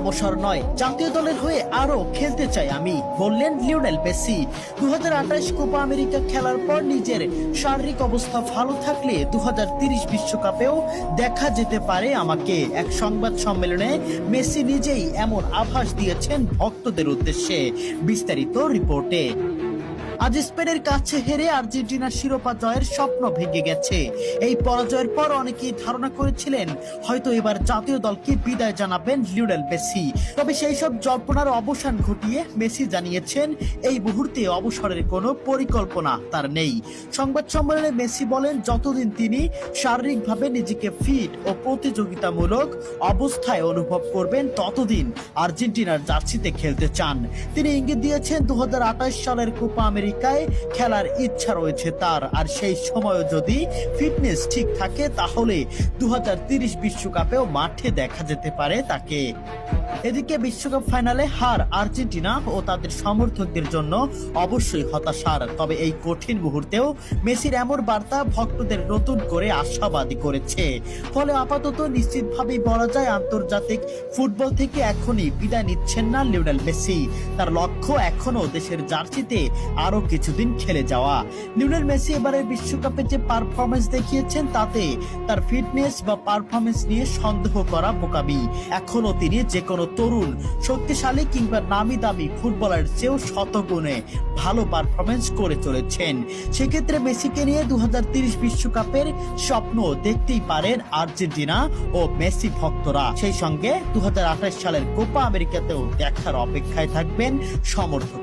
অবসর নয়, জাতীয় দলের হয়ে আরো খেলতে চাই আমি, বললেন লিওনেল মেসি। 2028 কোপা আমেরিকা খেলার পর নিজের শারীরিক অবস্থা ভালো থাকলে 2030 বিশ্বকাপেও দেখা যেতে পারে আমাকে। এক সংবাদ সম্মেলনে মেসি নিজেই এমন আভাস দিয়েছেন ভক্তদের উদ্দেশ্যে। বিস্তারিত রিপোর্টে। আজ স্পেনের কাছে হেরে আর্জেন্টিনার শিরোপা জয়ের স্বপ্ন ভেঙে গেছে। এই পরাজয়ের পর অনেকেই ধারণা করেছিলেন হয়তো এবার জাতীয় দলকে বিদায় জানাবেন লিওনেল মেসি। তবে সেই সব জল্পনার অবসান ঘটিয়ে মেসি জানিয়েছেন এই মুহূর্তে অবসরের কোনো পরিকল্পনা তার নেই। সংবাদ সম্মেলনে মেসি বলেন, যতদিন তিনি শারীরিকভাবে নিজেকে ফিট ও প্রতিযোগিতামূলক অবস্থায় অনুভব করবেন ততদিন আর্জেন্টিনার জার্সিতে খেলতে চান। তিনি ইঙ্গিত দিয়েছেন 2028 সালের কোপা আমেরিকায় খেলার ইচ্ছা রয়েছে তার, আর সেই সময়ও যদি ফিটনেস ঠিক থাকে তাহলে 2030 বিশ্বকাপেও মাঠে দেখা যেতে পারে তাকে। এদিকে বিশ্বকাপ ফাইনালে হার আর্জেন্টিনা ও তাদের সমর্থকদের জন্য অবশ্যই হতাশার। তবে এই কঠিন মুহূর্তেও মেসির এমন বার্তা ভক্তদের নতুন করে আশাবাদী করেছে। ফলে আপাতত নিশ্চিতভাবেই বলা যায় আন্তর্জাতিক ফুটবল থেকে এখনই বিদায় নিচ্ছেন না লিওনেল মেসি। তার লক্ষ্য এখনো দেশের জার্সিতে আরো কিছুদিন খেলে যাওয়া। লিওনেল মেসি এবারের বিশ্বকাপে যে পারফরমেন্স দেখিয়েছেন তাতে তার ফিটনেস বা পারফরমেন্স নিয়ে সন্দেহ করা বোকামি। এখনো তিনি যে কোনো তরুণ, শক্তিশালী কিংবা নামি দামি ফুটবলার চেয়েও শতগুণে ভালো পারফরমেন্স করে চলেছেন। সেক্ষেত্রে মেসিকে নিয়ে 2030 বিশ্বকাপের স্বপ্ন দেখতেই পারেন আর্জেন্টিনা ও মেসি ভক্তরা। সেই সঙ্গে 2028 সালের কোপা আমেরিকাতেও দেখার অপেক্ষায় থাকবেন সমর্থক।